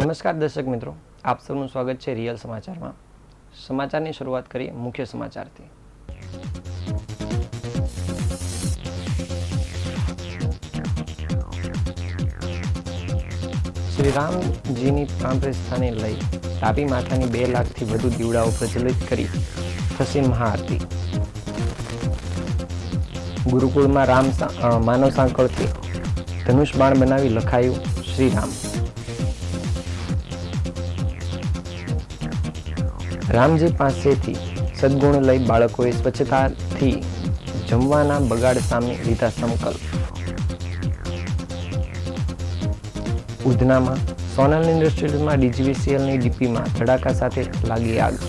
નમસ્કાર દર્શક મિત્રો, આપ સૌનું સ્વાગત છે રિયલ સમાચારમાં. સમાચારની શરૂઆત કરીએ મુખ્ય સમાચારથી. શ્રી રામજીની પ્રાણ પ્રતિષ્ઠાને લઈ તાપી માતાની 2 લાખથી વધુ દીવડાઓ પ્રજ્વલિત કરી થશે મહાઆરતી. ગુરુકુળમાં માનવ સાંકળથી ધનુષ બાણ બનાવી લખાયું શ્રી રામ. રામજી પાસેથી સદગુણ લઈ બાળકોએ સ્વચ્છતાથી જમવાના બગાડ સામે લીધા સંકલ્પ. ઉધનામાં સોનલ ઇન્ડસ્ટ્રીઝમાં ડીજીવીસીએલની ડીપીમાં ધડાકા સાથે લાગી આગ.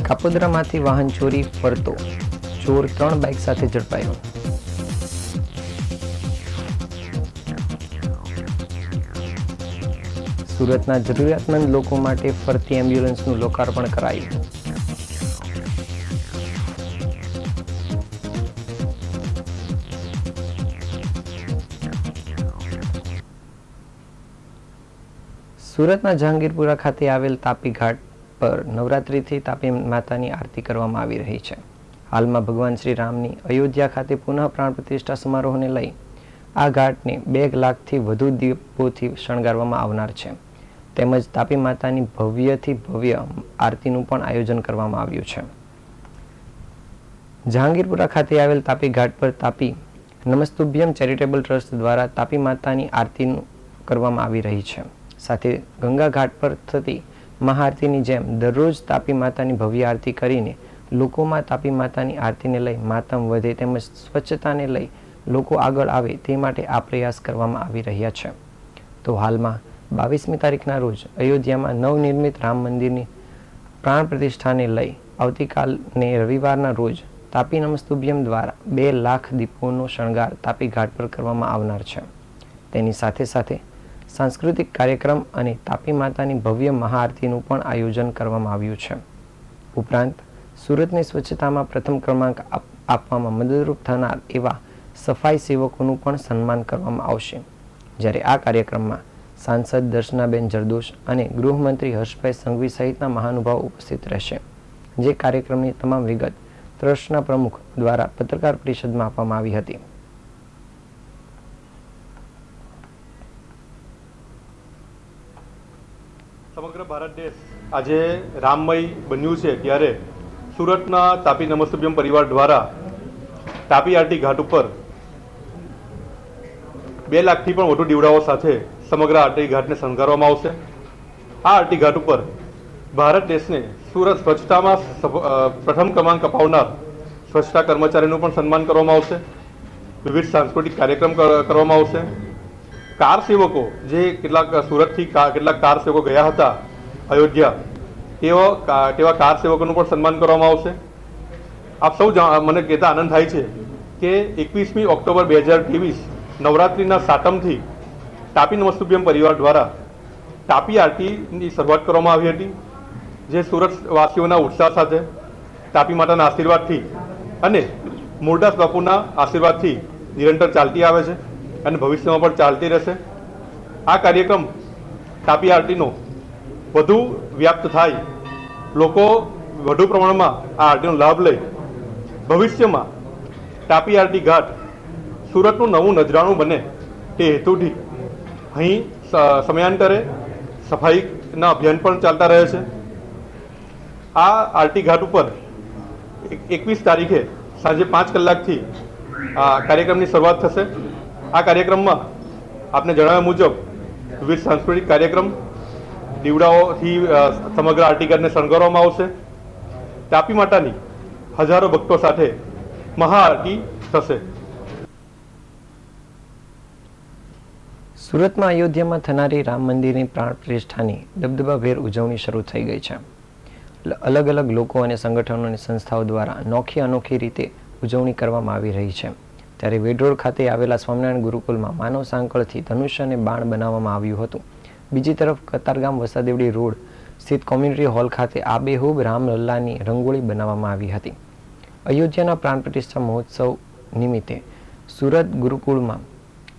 કાપોદ્રામાંથી વાહન ચોરી ફરતો ચોર 3 બાઇક સાથે ઝડપાયો. સુરતના જરૂરિયાતમંદ લોકો માટે ફરતી એમ્બ્યુલન્સનું લોકાર્પણ કરાયું. સુરતના જહાંગીરપુરા ખાતે આવેલ તાપી ઘાટ પર નવરાત્રિથી તાપી માતાની આરતી કરવામાં આવી રહી છે. હાલમાં ભગવાન શ્રી રામની અયોધ્યા ખાતે પુનઃ પ્રાણ પ્રતિષ્ઠા સમારોહને લઈ આ ઘાટને 2 લાખથી વધુ દીપોથી શણગારવામાં આવનાર છે. તેમજ તાપી માતાની ભવ્યથી ભવ્ય આરતીનું પણ આયોજન કરવામાં આવ્યું છે. જહાંગીરપુરા ખાતે આવેલ તાપી ઘાટ પર તાપી નમસ્તુભ્યમ ચેરિટેબલ ટ્રસ્ટ દ્વારા તાપી માતાની આરતી કરવામાં આવી રહી છે. સાથે ગંગા ઘાટ પર થતી મહાઆરતીની જેમ દરરોજ તાપી માતાની ભવ્ય આરતી કરીને લોકોમાં તાપી માતાની આરતીને લઈ માતમ વધે તેમજ સ્વચ્છતાને લઈ લોકો આગળ આવે તે માટે આ પ્રયાસ કરવામાં આવી રહ્યા છે. તો હાલમાં 22મી તારીખના રોજ અયોધ્યામાં નવનિર્મિત રામ મંદિરની પ્રાણ પ્રતિષ્ઠાને લઈ આવતીકાલને રવિવારના રોજ તાપી નમસ્તુભ્યમ દ્વારા 2 લાખ દીપોનો શણગાર તાપી ઘાટ પર કરવામાં આવનાર છે. તેની સાથે સાથે સાંસ્કૃતિક કાર્યક્રમ અને તાપી માતાની ભવ્ય મહાઆરતીનું પણ આયોજન કરવામાં આવ્યું છે. ઉપરાંત સુરતની સ્વચ્છતામાં પ્રથમ ક્રમાંક આપવામાં મદદરૂપ થનાર એવા સફાઈ સેવકોનું પણ સન્માન કરવામાં આવશે. જ્યારે આ કાર્યક્રમમાં સાંસદ દર્શનાબેન જરદોશ અને ગૃહમંત્રી હર્ષભાઈ સંઘવી સહિતના મહાનુભાવો ઉપસ્થિત રહેશે. જે કાર્યક્રમની તમામ વિગત ટ્રસ્ટના પ્રમુખ દ્વારા પત્રકાર પરિષદમાં આપવામાં આવી હતી. સમગ્ર ભારત દેશ આજે રામમય બન્યું છે ત્યારે સુરતના તાપી નમસ્તુભ્યમ પરિવાર દ્વારા તાપી આરતી ઘાટ ઉપર 2 લાખથી પણ વધુ દીવડાઓ સાથે સમગ્ર આરતી ઘાટને શણગારવામાં આવશે. આ આરતી ઘાટ ઉપર ભારત દેશને સુરત સ્વચ્છતામાં પ્રથમ ક્રમાંક અપાવનાર સ્વચ્છતા કર્મચારીનું પણ સન્માન કરવામાં આવશે. વિવિધ સાંસ્કૃતિક કાર્યક્રમ કરવામાં આવશે. કાર સેવકો જે સુરતથી કેટલાક કાર સેવકો ગયા હતા અયોધ્યા તેવા કાર સેવકોનું પણ સન્માન કરવામાં આવશે. આપ સૌ મને કહેતા આનંદ થાય છે કે 21મી ઓક્ટોબર 2023 નવરાત્રિના સાતમથી તાપી નમસ્તુભ્યમ પરિવાર દ્વારા તાપી આરતીની શરૂઆત કરવામાં આવી હતી. જે સુરતવાસીઓના ઉત્સાહ સાથે તાપી માતાના આશીર્વાદથી અને મૂળદાસ બાપુના આશીર્વાદથી નિરંતર ચાલતી આવે છે અને ભવિષ્યમાં પણ ચાલતી રહેશે. આ કાર્યક્રમ તાપી આરતીનો વધુ વ્યાપ્ત થાય, લોકો વધુ પ્રમાણમાં આ આરતીનો લાભ લે, ભવિષ્યમાં તાપી આરતી ઘાટ સુરતનું નવું નજરાણું બને તે હેતુથી અહીં સમયાંતરે સફાઈના અભિયાન પણ ચાલતા રહે છે. આ આરતી ઘાટ ઉપર 21 તારીખે સાંજે 5 કલાકથી આ કાર્યક્રમની શરૂઆત થશે. આ કાર્યક્રમમાં આપને જણાવ્યા મુજબ વિવિધ સાંસ્કૃતિક કાર્યક્રમ, દીવડાઓથી સમગ્ર આરતી ઘાટને શણગારવામાં આવશે. તાપી માતાની હજારો ભક્તો સાથે મહાઆરતી થશે. સુરતમાં અયોધ્યામાં થનારી રામ મંદિરની પ્રાણ પ્રતિષ્ઠાની દબદબાભેર ઉજવણી શરૂ થઈ ગઈ છે. અલગ અલગ લોકો અને સંગઠનો અને સંસ્થાઓ દ્વારા અનોખી રીતે ઉજવણી કરવામાં આવી રહી છે. ત્યારે વેડરોડ ખાતે આવેલા સ્વામિનારાયણ ગુરુકુલમાં માનવ સાંકળથી ધનુષ્ય અને બાણ બનાવવામાં આવ્યું હતું. બીજી તરફ કતારગામ વસાદેવડી રોડ સ્થિત કોમ્યુનિટી હોલ ખાતે આબેહૂબ રામલલ્લાની રંગોળી બનાવવામાં આવી હતી. અયોધ્યાના પ્રાણ પ્રતિષ્ઠા મહોત્સવ નિમિત્તે સુરત ગુરુકુળમાં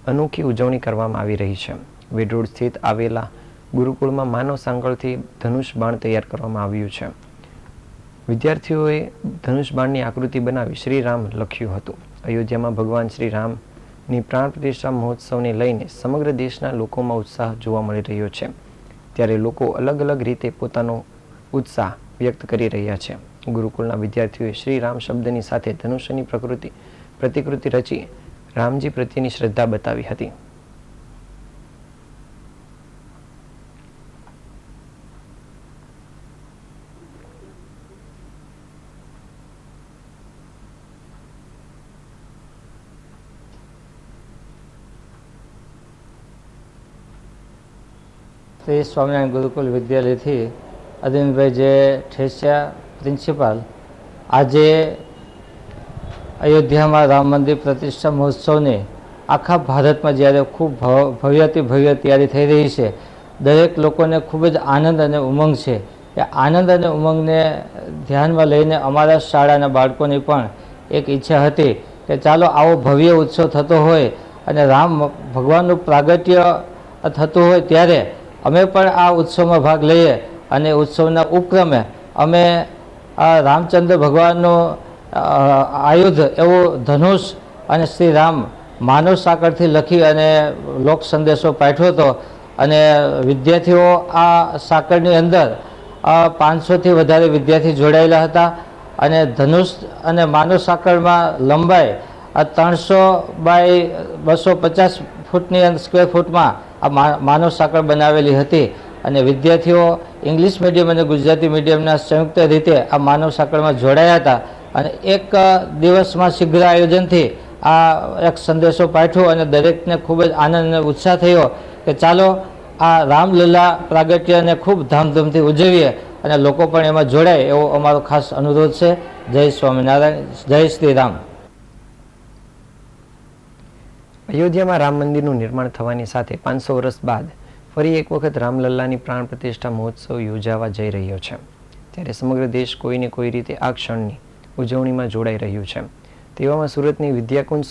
અનોખી ઉજવણી કરવામાં આવી રહી છે. વેડરોડ સ્થિત આવેલા ગુરુકુળમાં માનવ સાંકળથી ધનુષ બાણ તૈયાર કરવામાં આવ્યું છે. વિદ્યાર્થીઓએ ધનુષ બાણની આકૃતિ બનાવી શ્રી રામ લખ્યું હતું. અયોધ્યામાં ભગવાન શ્રી રામની પ્રાણ પ્રતિષ્ઠા મહોત્સવને લઈને સમગ્ર દેશના લોકોમાં ઉત્સાહ જોવા મળી રહ્યો છે. ત્યારે લોકો અલગ અલગ રીતે પોતાનો ઉત્સાહ વ્યક્ત કરી રહ્યા છે. ગુરુકુળના વિદ્યાર્થીઓએ શ્રી રામ શબ્દની સાથે ધનુષ્યની પ્રતિકૃતિ રચી રામજી પ્રત્યેની શ્રદ્ધા બતાવી હતી. શ્રી સ્વામિનારાયણ ગુરુકુલ વિદ્યાલયથી અરવિંદભાઈ જે ઠેસિયા પ્રિન્સિપાલ આજે અયોધ્યામાં રામ મંદિર પ્રતિષ્ઠા મહોત્સવની આખા ભારતમાં જ્યારે ખૂબ ભવ્યથી ભવ્ય તૈયારી થઈ રહી છે, દરેક લોકોને ખૂબ જ આનંદ અને ઉમંગ છે. એ આનંદ અને ઉમંગને ધ્યાનમાં લઈને અમારા શાળાના બાળકોની પણ એક ઈચ્છા હતી કે ચાલો આવો ભવ્ય ઉત્સવ થતો હોય અને રામ ભગવાનનું પ્રાગટ્ય થતું હોય ત્યારે અમે પણ આ ઉત્સવમાં ભાગ લઈએ અને ઉત્સવના ઉપક્રમે અમે આ રામચંદ્ર ભગવાનનું આયુધ એવું ધનુષ અને શ્રી રામ માનવ સાંકળથી લખી અને લોક સંદેશો પાઠવ્યો હતો. અને વિદ્યાર્થીઓ આ સાંકળની અંદર 500થી વધારે વિદ્યાર્થી જોડાયેલા હતા. અને ધનુષ અને માનવ સાંકળમાં લંબાઈ 300 બાય 250 ફૂટની સ્ક્વેર ફૂટમાં આ માનવ સાંકળ બનાવેલી હતી. અને વિદ્યાર્થીઓ ઇંગ્લિશ મીડિયમ અને ગુજરાતી મીડિયમના સંયુક્ત રીતે આ માનવ સાંકળમાં જોડાયા હતા. અને એક દિવસમાં શીઘ્ર આયોજનથી આ એક સંદેશો પાઠવ્યો અને દરેકને ખૂબ જ આનંદ અને ઉત્સાહ થયો કે ચાલો આ રામલીલા પ્રાગટ્યને ખૂબ ધામધૂમથી ઉજવીએ અને લોકો પણ એમાં જોડાય એવો અમારો ખાસ અનુરોધ છે. જય સ્વામિનારાયણ, જય શ્રી રામ. અયોધ્યામાં રામ મંદિરનું નિર્માણ થવાની સાથે 500 વર્ષ બાદ ફરી એક વખત રામલલ્લાની પ્રાણ પ્રતિષ્ઠા મહોત્સવ યોજાવા જઈ રહ્યો છે. ત્યારે સમગ્ર દેશ કોઈને કોઈ રીતે આ ક્ષણની ઉજવણીમાં જોડાઈ રહ્યું છે. તેવામાં સુરતની વિદ્યાકુંજ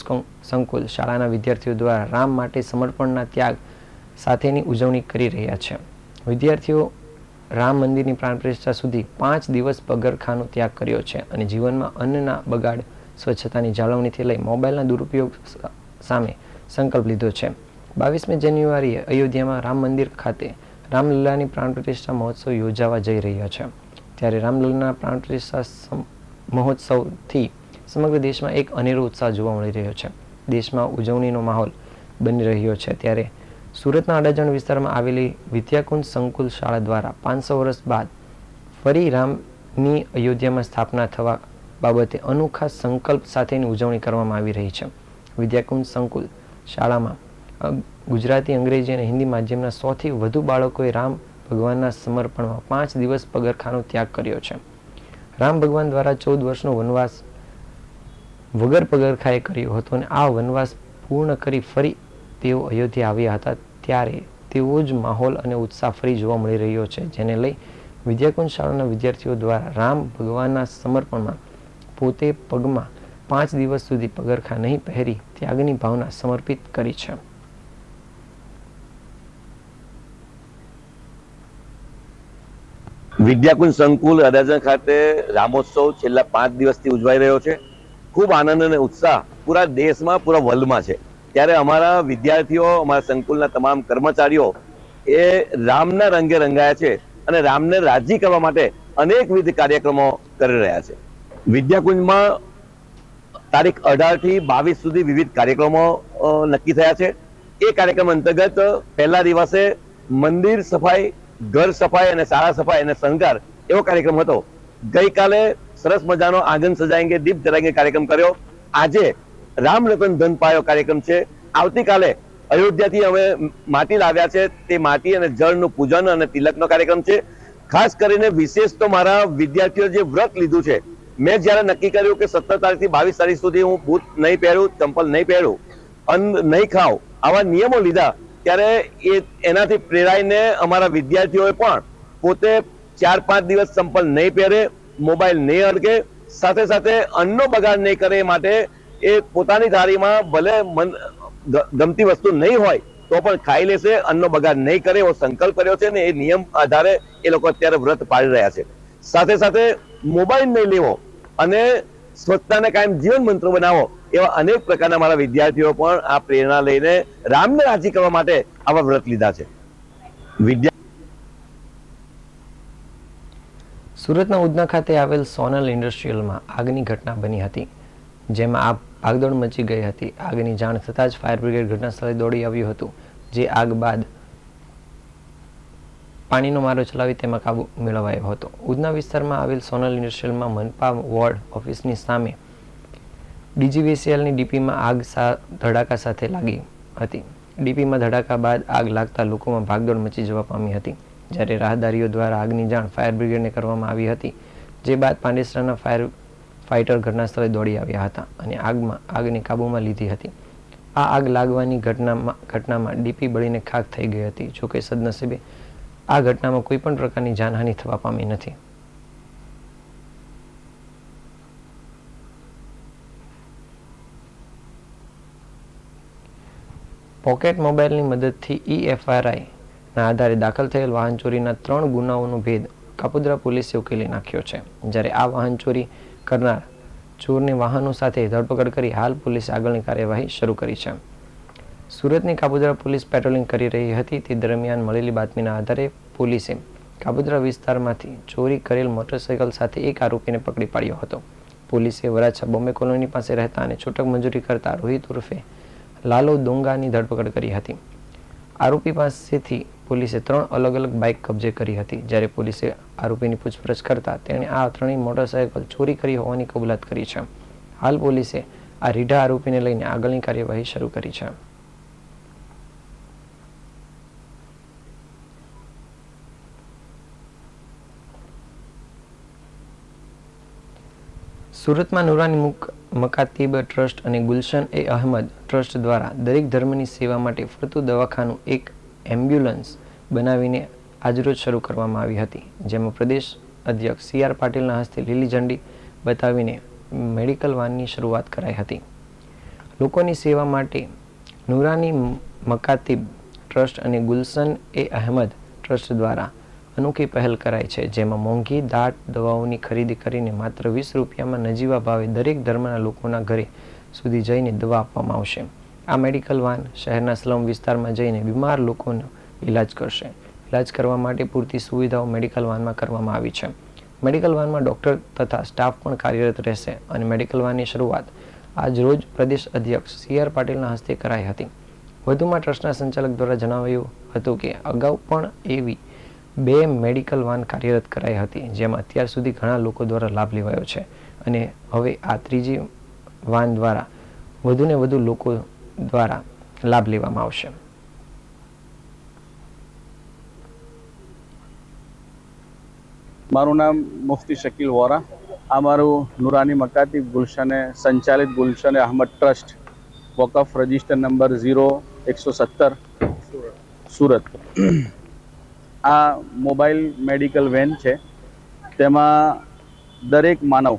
સંકુલ શાળાના વિદ્યાર્થીઓ દ્વારા રામ માટે સમર્પણના ત્યાગ સાથેની ઉજવણી કરી રહ્યા છે. વિદ્યાર્થીઓ રામ મંદિરની પ્રાણ પ્રતિષ્ઠા સુધી 5 દિવસ પગરખાનો ત્યાગ કર્યો છે અને જીવનમાં અન્નના બગાડ, સ્વચ્છતાની જાળવણીથી લઈ મોબાઈલના દુરુપયોગ સામે સંકલ્પ લીધો છે. 22મી જાન્યુઆરીએ અયોધ્યામાં રામ મંદિર ખાતે રામલલ્લાની પ્રાણ પ્રતિષ્ઠા મહોત્સવ યોજાવા જઈ રહ્યો છે. ત્યારે રામલલ્લાના પ્રાણ પ્રતિષ્ઠા મહોત્સવથી સમગ્ર દેશમાં એક અનેરો ઉત્સાહ જોવા મળી રહ્યો છે. દેશમાં ઉજવણીનો માહોલ બની રહ્યો છે. ત્યારે સુરતના અડાજણ વિસ્તારમાં આવેલી વિદ્યાકુંજ સંકુલ શાળા દ્વારા 500 વર્ષ બાદ ફરી રામની અયોધ્યામાં સ્થાપના થવા બાબતે અનોખા સંકલ્પ સાથેની ઉજવણી કરવામાં આવી રહી છે. વિદ્યાકુંજ સંકુલ શાળામાં ગુજરાતી, અંગ્રેજી અને હિન્દી માધ્યમના 100થી વધુ બાળકોએ રામ ભગવાનના સમર્પણમાં 5 દિવસ પગરખાનો ત્યાગ કર્યો છે. રામ ભગવાન દ્વારા 14 વર્ષનો વનવાસ વગર પગરખાએ કર્યો હતો અને આ વનવાસ પૂર્ણ કરી ફરી તેઓ અયોધ્યા આવ્યા હતા. ત્યારે તેવો જ માહોલ અને ઉત્સાહ ફરી જોવા મળી રહ્યો છે, જેને લઈ વિદ્યાકુંજ શાળાના વિદ્યાર્થીઓ દ્વારા રામ ભગવાનના સમર્પણમાં પોતે પગમાં 5 દિવસ સુધી પગરખા નહીં પહેરી ત્યાગની ભાવના સમર્પિત કરી છે. વિદ્યાકુંજ સંકુલ અડાજણ ખાતે રામોત્સવ છેલ્લા 5 દિવસથી ઉજવાઈ રહ્યો છે. ખૂબ આનંદ અને ઉત્સાહ પૂરા દેશમાં, પૂરા વર્લ્ડમાં છે. ત્યારે અમારા વિદ્યાર્થીઓ, અમારા સંકુલના તમામ કર્મચારીઓ એ રામના રંગે રંગાયા છે અને રામને રાજી કરવા માટે અનેકવિધ કાર્યક્રમો કરી રહ્યા છે. વિદ્યાકુંજમાં તારીખ 18 થી 22 સુધી વિવિધ કાર્યક્રમો નક્કી થયા છે. એ કાર્યક્રમ અંતર્ગત પહેલા દિવસે મંદિર સફાઈ, ઘર સફાઈ અને શાળા સફાઈ અને શણગાર એવો કાર્યક્રમ હતો. ગઈકાલે સરસ મજાનો આંગણ સજાએંગે, દીપ જલાએંગે કાર્યક્રમ કર્યો. આજે રામ રતન ધન પાયો કાર્યક્રમ છે. આવતીકાલે અયોધ્યાથી અમે માટી લાવ્યા છે, તે માટી અને જળનું પૂજન અને તિલકનો કાર્યક્રમ છે. ખાસ કરીને વિશેષ તો મારા વિદ્યાર્થીઓ જે વ્રત લીધું છે, મેં જ્યારે નક્કી કર્યું કે 17 તારીખથી 22 તારીખ સુધી હું બૂટ નહીં પહેરું, ચંપલ નહીં પહેરું, અન્ન નહીં ખાઉં, આવા નિયમો લીધા, ત્યારે એનાથી પ્રેરાઈને અમારા વિદ્યાર્થીઓએ પણ પોતે 4-5 દિવસ ચંપલ નહીં પહેરે, મોબાઈલ નહીં અડકે, સાથે સાથે અન્નનો બગાડ નહીં કરે એ માટે એ પોતાની થાળીમાં ભલે ગમતી વસ્તુ નહીં હોય તો પણ ખાઈ લેશે, અન્નનો બગાડ નહીં કરે એવો સંકલ્પ કર્યો છે ને એ નિયમ આધારે એ લોકો અત્યારે વ્રત પાળી રહ્યા છે. સાથે સાથે મોબાઈલ નહીં લેવો અને સ્વચ્છતાને કાયમ જીવન મંત્ર બનાવો એવા અનેક પ્રકારના મારા વિદ્યાર્થીઓ પણ આ પ્રેરણા લઈને રામને રાજી કરવા માટે આવા વ્રત લીધા છે. સુરતના ઉધના ખાતે આવેલ સોનલ ઇન્ડસ્ટ્રીયલમાં આગની ઘટના બની હતી, જેમાં આગ ભાગદોડ મચી ગઈ હતી. આગની જાણ થતાં જ ફાયર બ્રિગેડ ઘટના સ્થળે દોડી આવ્યું હતું, જે આગ બાદ પાણીનો મારો ચલાવી તેમાં કાબુ મેળવાયો હતો. ઉધના વિસ્તારમાં આવેલ સોનલ ઇન્ડસ્ટ્રીયલમાં મનપા વોર્ડ ઓફિસની સામે ડીજીવીસીએલની ડીપીમાં આગ ધડાકા સાથે લાગી હતી. ડીપીમાં ધડાકા બાદ આગ લાગતા લોકોમાં ભાગદોડ મચી જવા પામી હતી. જ્યારે રાહદારીઓ દ્વારા આગની જાણ ફાયર બ્રિગેડને કરવામાં આવી હતી, જે બાદ પાંડેસરાના ફાઇટર ઘટના સ્થળે દોડી આવ્યા હતા અને આગને કાબૂમાં લીધી હતી. આ આગ લાગવાની ઘટનામાં ડીપી બળીને ખાખ થઈ ગઈ હતી. જોકે સદનસીબે આ ઘટનામાં કોઈ પણ પ્રકારની જાનહાનિ થવા પામી નથી. પોકેટ મોબાઈલની મદદથી EFRI ના આધારે દાખલ થયેલ વાહન ચોરીના 3 ગુનાઓનો ભેદ કાપોદ્રા પોલીસે ઉકેલી નાખ્યો છે. જ્યારે આ વાહન ચોરી કરનાર ચોરને વાહનો સાથે ધરપકડ કરી હાલ પોલીસે આગળની કાર્યવાહી શરૂ કરી છે. સુરતની કાપોદ્રા પોલીસ પેટ્રોલિંગ કરી રહી હતી તે દરમિયાન મળેલી બાતમીના આધારે પોલીસે કાપોદ્રા વિસ્તારમાંથી ચોરી કરેલ મોટરસાયકલ સાથે એક આરોપીને પકડી પાડ્યો હતો. પોલીસે વરાછા બોમ્બે કોલોની પાસે રહેતા અને છૂટક મંજૂરી કરતા રોહિત ઉર્ફે લાલો દોંગાની ધરપકડ કરી હતી. આરોપી પાસેથી પોલીસે 3 અલગ અલગ બાઇક કબજે કરી હતી. જ્યારે પોલીસે આરોપીની પૂછપરછ કરતા તેણે આ 3 મોટરસાયકલ ચોરી કરી હોવાની કબૂલાત કરી છે. હાલ પોલીસે આ રીઢા આરોપીને લઈને આગળની કાર્યવાહી શરૂ કરી છે. સુરતમાં નુરાની મકાતીબ ટ્રસ્ટ અને ગુલશન-એ-અહમદ ટ્રસ્ટ દ્વારા દરેક ધર્મની સેવા માટે ફરતું દવાખાનું એક એમ્બ્યુલન્સ બનાવીને આજરોજ શરૂ કરવામાં આવી હતી, જેમાં પ્રદેશ અધ્યક્ષ CR પાટીલના હસ્તે લીલી ઝંડી બતાવીને મેડિકલ વાનની શરૂઆત કરાઈ હતી. લોકોની સેવા માટે નુરાની મકાતીબ ટ્રસ્ટ અને ગુલશન-એ-અહમદ ટ્રસ્ટ દ્વારા અનોખી પહેલ કરાઈ છે, જેમાં મોંઘી દાટ દવાઓની ખરીદી કરીને માત્ર 20 રૂપિયામાં નજીવા ભાવે દરેક ધર્મના લોકોના ઘરે સુધી જઈને દવા આપવામાં આવશે. આ મેડિકલ વાન શહેરના સ્લમ વિસ્તારમાં જઈને બીમાર લોકોનો ઇલાજ કરશે. ઇલાજ કરવા માટે પૂરતી સુવિધાઓ મેડિકલ વાનમાં કરવામાં આવી છે. મેડિકલ વાનમાં ડૉક્ટર તથા સ્ટાફ પણ કાર્યરત રહેશે અને મેડિકલ વાનની શરૂઆત આજ રોજ પ્રદેશ અધ્યક્ષ CR પાટીલના હસ્તે કરાઈ હતી. વધુમાં ટ્રસ્ટના સંચાલક દ્વારા જણાવ્યું હતું કે અગાઉ પણ એવી 2 મેડિકલ વાન કાર્યરત કરાઈ હતી, જેમાં અત્યાર સુધી ઘણા લોકો દ્વારા લાભ લેવાયો છે અને હવે આ 3જી વાન દ્વારા વધુને વધુ લોકો દ્વારા લાભ લેવામાં આવશે. મારું નામ મુફ્તી શકીલ વોરા. આ મારું નુરાની મકાતીબ ગુલશને સંચાલિત ગુલશન-એ-અહમદ ટ્રસ્ટ વકફ રજિસ્ટર નંબર 0117 સુરત. આ મોબાઈલ મેડિકલ વેન છે. તેમાં દરેક માનવ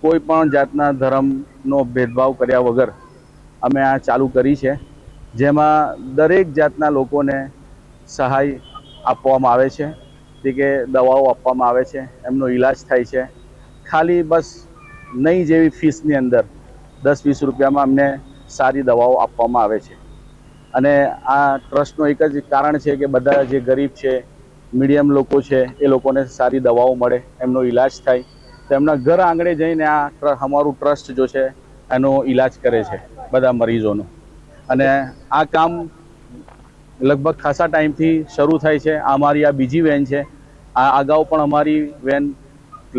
કોઈ પણ જાતના ધર્મનો ભેદભાવ કર્યા વગર અમે આ ચાલુ કરી છે, જેમાં દરેક જાતના લોકોને સહાય આપવામાં આવે છે, તે કે દવાઓ આપવામાં આવે છે, એમનો ઈલાજ થાય છે. ખાલી બસ નહીં જેવી ફીસની અંદર 10-20 રૂપિયામાં અમને સારી દવાઓ આપવામાં આવે છે. અને આ ટ્રસ્ટનો એક જ કારણ છે કે બધા જે ગરીબ છે, મીડિયમ લોકો છે, એ લોકોને સારી દવાઓ મળે, એમનો ઈલાજ થાય. તેમના ઘર આંગણે જઈને આ અમારું ટ્રસ્ટ જો છે એનો ઈલાજ કરે છે બધા મરીઝોનો. અને આ કામ લગભગ ખાસા ટાઈમથી શરૂ થાય છે. અમારી આ બીજી વેન છે. આ અગાઉ પણ અમારી વેન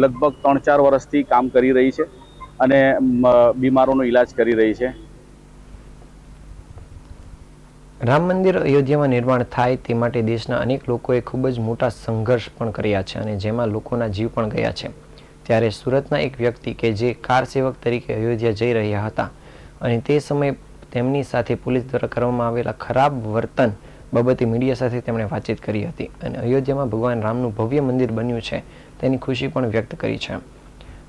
લગભગ 3-4 વર્ષથી કામ કરી રહી છે અને બીમારોનો ઈલાજ કરી રહી છે. રામ મંદિર અયોધ્યામાં નિર્માણ થાય તે માટે દેશના અનેક લોકોએ ખૂબ જ મોટા સંઘર્ષ પણ કર્યા છે અને જેમાં લોકોના જીવ પણ ગયા છે. ત્યારે સુરતના એક વ્યક્તિ કે જે કાર સેવક તરીકે અયોધ્યા જઈ રહ્યા હતા અને તે સમયે તેમની સાથે પોલીસ દ્વારા કરવામાં આવેલા ખરાબ વર્તન બાબતે મીડિયા સાથે તેમણે વાતચીત કરી હતી અને અયોધ્યામાં ભગવાન રામનું ભવ્ય મંદિર બન્યું છે તેની ખુશી પણ વ્યક્ત કરી છે.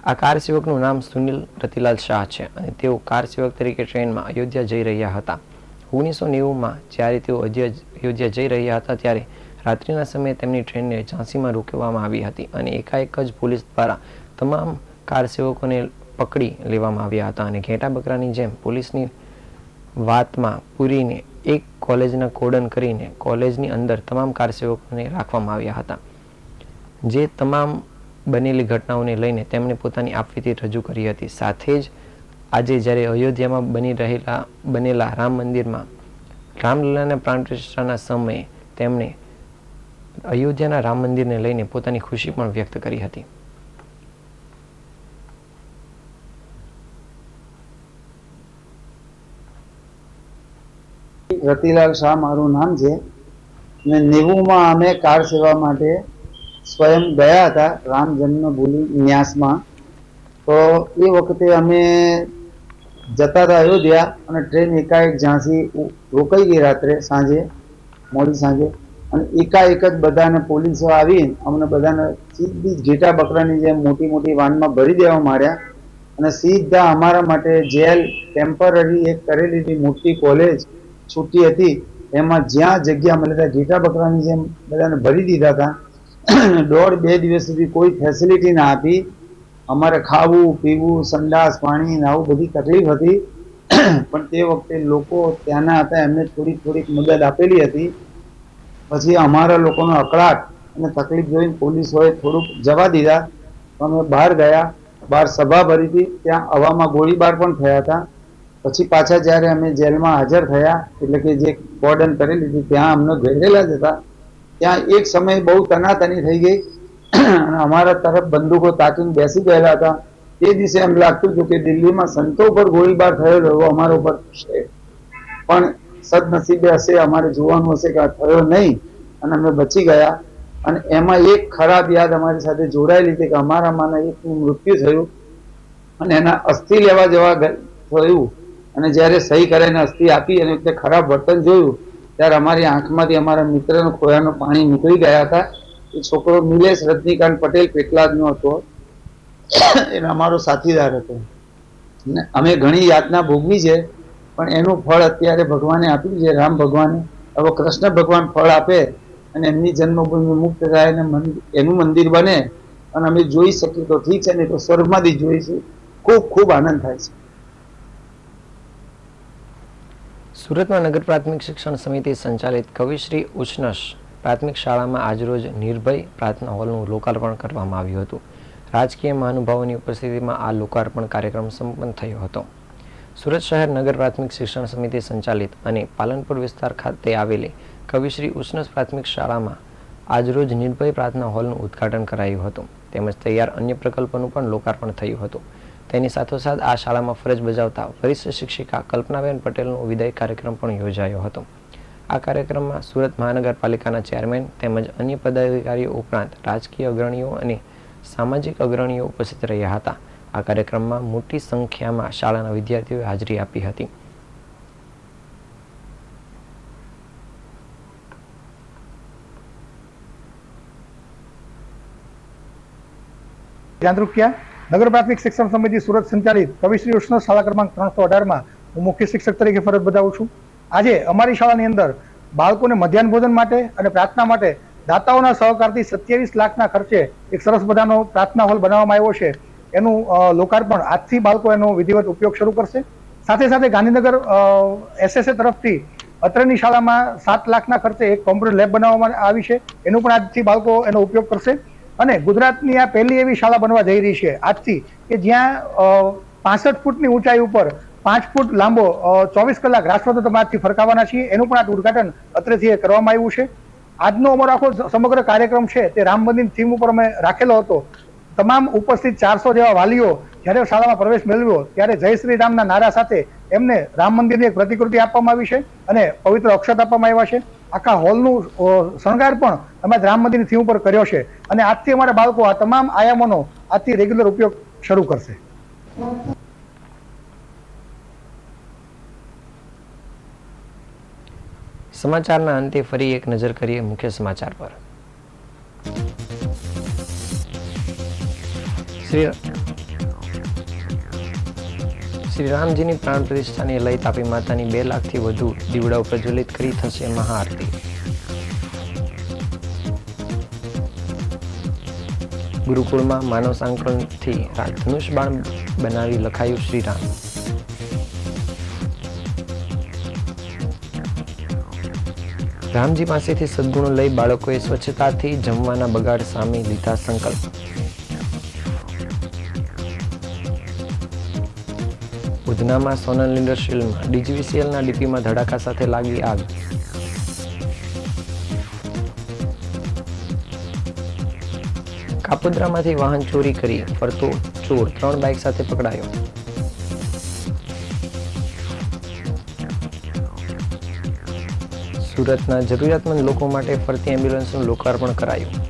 આ કાર સેવકનું નામ સુનિલ રતિલાલ શાહ છે અને તેઓ કાર સેવક તરીકે ટ્રેનમાં અયોધ્યા જઈ રહ્યા હતા. 1990માં જ્યારે તેઓ અયોધ્યા જઈ રહ્યા હતા ત્યારે રાત્રિના સમયે તેમની ટ્રેનને ઝાંસીમાં રોકવામાં આવી હતી અને એકાએક જ પોલીસ દ્વારા તમામ કાર સેવકોને પકડી લેવામાં આવ્યા હતા અને ઘેટા બકરાની જેમ પોલીસની વાતમાં પૂરીને એક કોલેજના કોર્ડન કરીને કોલેજની અંદર તમામ કાર સેવકોને રાખવામાં આવ્યા હતા. જે તમામ બનેલી ઘટનાઓને લઈને તેમણે પોતાની આપવીતી રજૂ કરી હતી. સાથે જ આજે જ્યારે અયોધ્યામાં બનેલા રામ મંદિરમાં રામલલ્લાના પ્રાણ પ્રતિષ્ઠાના સમયે તેમણે અયોધ્યાના રામ મંદિરને લઈને પોતાની ખુશી પણ વ્યક્ત કરી હતી. રતિલાલ શાહ મારું નામ છે અને 90માં અમે કાર સેવા માટે સ્વયં ગયા હતા રામ જન્મભૂમિ ન્યાસમાં. તો એ વખતે અમે જતા હતા અયોધ્યા અને ટ્રેન એકાએક ઝાંસી રોકાઈ ગઈ રાત્રે મોડી સાંજે અને એકાએક જ બધાને પોલીસો આવીને અમને બધાને સીધી ઘેટા બકરાની જેમ મોટી મોટી વાનમાં ભરી દેવા માંડ્યા અને સીધા અમારા માટે જેલ ટેમ્પરરી એક કરેલી હતી મોટી કોલેજ છૂટી હતી એમાં જ્યાં જગ્યા મળે ત્યાં ઘેટા બકરાની જેમ બધાને ભરી દીધા હતા. 1.5-2 દિવસ સુધી કોઈ ફેસિલિટી ના આપી. અમારે ખાવું પીવું સંડાસ પાણી આવું બધી તકલીફ હતી. પણ તે વખતે લોકો ત્યાંના હતા એમને થોડીક મદદ આપેલી હતી. પછી અમારા લોકોનો અકળાટ અને તકલીફ જોઈને પોલીસોએ થોડુંક જવા દીધા. અમે બહાર ગયા, બહાર સભા ભરી હતી, ત્યાં હવામાં ગોળીબાર પણ થયા હતા. પછી પાછા જ્યારે અમે જેલમાં હાજર થયા એટલે કે જે કોર્ડન કરેલી હતી ત્યાં અમને ઘેરેલા જ હતા. ત્યાં એક સમય બહુ તનાતની થઈ ગઈ અને અમારા તરફ બંદૂકો તાકીને બેસી ગયેલા હતા. તે દિવસે એમ લાગતું હતું કે દિલ્હીમાં સંતો પર ગોળીબાર થયેલો એવો અમારા ઉપર છે, પણ સદનસીબે હશે, અમારે જોવાનું હશે કે આ થયો નહીં અને અમે બચી ગયા. અને એમાં એક ખરાબ યાદ અમારી સાથે જોડાયેલી હતી કે અમારામાંના એકનું મૃત્યુ થયું અને એના અસ્થિ લેવા જવા થયું અને જ્યારે સહી કરાઈને અસ્થિ આપી અને તે ખરાબ વર્તન જોયું ત્યારે અમારી આંખમાંથી અમારા મિત્રનો ખોયાનો પાણી નીકળી ગયા હતા. એ છોકરો નિલેશ રજનીકાંત પટેલ પેટલાદનો હતો, એને અમારો સાથીદાર હતો. અમે ઘણી યાતના ભોગવી છે પણ એનું ફળ અત્યારે ભગવાને આપ્યું છે, રામ ભગવાને. હવે કૃષ્ણ ભગવાન ફળ આપે અને એમની જન્મભૂમિ મુક્ત થાય અને એનું મંદિર બને અને અમે જોઈ શકીએ તો ઠીક છે, નહીં તો સ્વર્ગમાંથી જોઈશું. ખૂબ આનંદ થાય છે. સુરતમાં નગર પ્રાથમિક શિક્ષણ સમિતિ સંચાલિત કવિશ્રી ઉચ્ચનશ પ્રાથમિક શાળામાં આજરોજ નિર્ભય પ્રાર્થના હોલનું લોકાર્પણ કરવામાં આવ્યું હતું. રાજકીય મહાનુભાવોની ઉપસ્થિતિમાં આ લોકાર્પણ કાર્યક્રમ સંપન્ન થયો હતો. સુરત શહેર નગર પ્રાથમિક શિક્ષણ સમિતિ સંચાલિત અને પાલનપુર વિસ્તાર ખાતે આવેલી કવિશ્રી ઉચ્ચનશ પ્રાથમિક શાળામાં આજરોજ નિર્ભય પ્રાર્થના હોલનું ઉદ્ઘાટન કરાયું હતું તેમજ તૈયાર અન્ય પ્રકલ્પોનું પણ લોકાર્પણ થયું હતું. તેની સાથોસાથ આ શાળામાં ફરજ બજાવતા વરિષ્ઠ શિક્ષિકા કલ્પનાબેન પટેલનો વિદાય કાર્યક્રમ પણ યોજાયો હતો. આ કાર્યક્રમમાં સુરત મહાનગરપાલિકાના ચેરમેન તેમજ અન્ય પદાધિકારીઓ ઉપરાંત રાજકીય અગ્રણીઓ અને સામાજિક અગ્રણીઓ ઉપસ્થિત રહ્યા હતા. આ કાર્યક્રમમાં મોટી સંખ્યામાં શાળાના વિદ્યાર્થીઓએ હાજરી આપી હતી. નગર પ્રાથમિક શિક્ષણ સમિતિ સુરત સંચાલિત કવિશ્રી ઉચ્ચનશ શાળા ક્રમાંક 318માં હું મુખ્ય શિક્ષક તરીકે ફરજ બજાવું છું. આજે અમારી શાળાની અંદર બાળકોને મધ્યાહન ભોજન માટે અને પ્રાર્થના માટે દાતાઓના સહકારથી 27 લાખના ખર્ચે એક સરસ મજાનો પ્રાર્થના હોલ બનાવવામાં આવ્યો છે. એનું લોકાર્પણ આજથી બાળકો એનો વિધિવત ઉપયોગ શરૂ કરશે. સાથે સાથે ગાંધીનગર SSA તરફથી અત્રેની શાળામાં 7 લાખના ખર્ચે એક કોમ્પ્યુટર લેબ બનાવવામાં આવી છે. એનું પણ આજથી બાળકો એનો ઉપયોગ કરશે. અને ગુજરાતની આ પહેલી એવી શાળા બનવા જઈ રહી છે આજથી કે જ્યાં 65 ફૂટની ઊંચાઈ ઉપર 5 ફૂટ લાંબો 24 કલાક રાષ્ટ્રધ્વજ આજથી ફરકાવવાના છીએ. એનું પણ આ ઉદઘાટન અત્રેથી કરવામાં આવ્યું છે. આજનો અમારો આખો સમગ્ર કાર્યક્રમ છે તે રામ મંદિર થીમ ઉપર અમે રાખેલો હતો. તમામ ઉપસ્થિત 400 જેવા વાલીઓ જ્યારે શાળામાં પ્રવેશ મેળવ્યો ત્યારે જય શ્રી રામના નારા સાથે એમને રામ મંદિરની એક પ્રતિકૃતિ આપવામાં આવી છે અને પવિત્ર અક્ષત આપવામાં આવ્યા છે. આખા હોલનું શણગાર પણ અમે રામ મંદિરની થીમ ઉપર કર્યો છે અને આજથી અમારા બાળકો આ તમામ આયામોનો આજથી રેગ્યુલર ઉપયોગ શરૂ કરશે. સમાચારના અંતે ફરી એક નજર કરીએ મુખ્ય સમાચાર પર. શ્રી રામજીની પ્રાણ પ્રતિષ્ઠાને લઈ તાપી માતાની 2 લાખથી વધુ દીવડાઓ પ્રજ્વલિત કરી થશે મહાઆરતી. ગુરુકુળમાં માનવ સાંકળથી ધનુષ બાણ બનાવી લખાયું શ્રીરામ. રામજી પાસેથી સદગુણો લઈ બાળકોએ સ્વચ્છતાથી જમવાના બગાડ સામે લીધા સંકલ્પ. ઉધનામાં સોનલ ઇન્ડસ્ટ્રીયલમાં ડીજીવીસીએલના ડીપીમાં ધડાકા સાથે લાગી આગ. કાપોદ્રામાંથી વાહન ચોરી કરી ફરતો ચોર 3 બાઇક સાથે પકડાયો. સુરતના જરૂરિયાતમંદ લોકો માટે ફરતી એમ્બ્યુલન્સનું લોકાર્પણ કરાયું.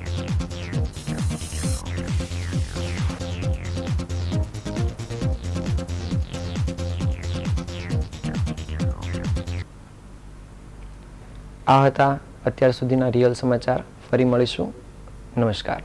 આ હતા અત્યાર સુધીના રિયલ સમાચાર. ફરી મળીશું. નમસ્કાર.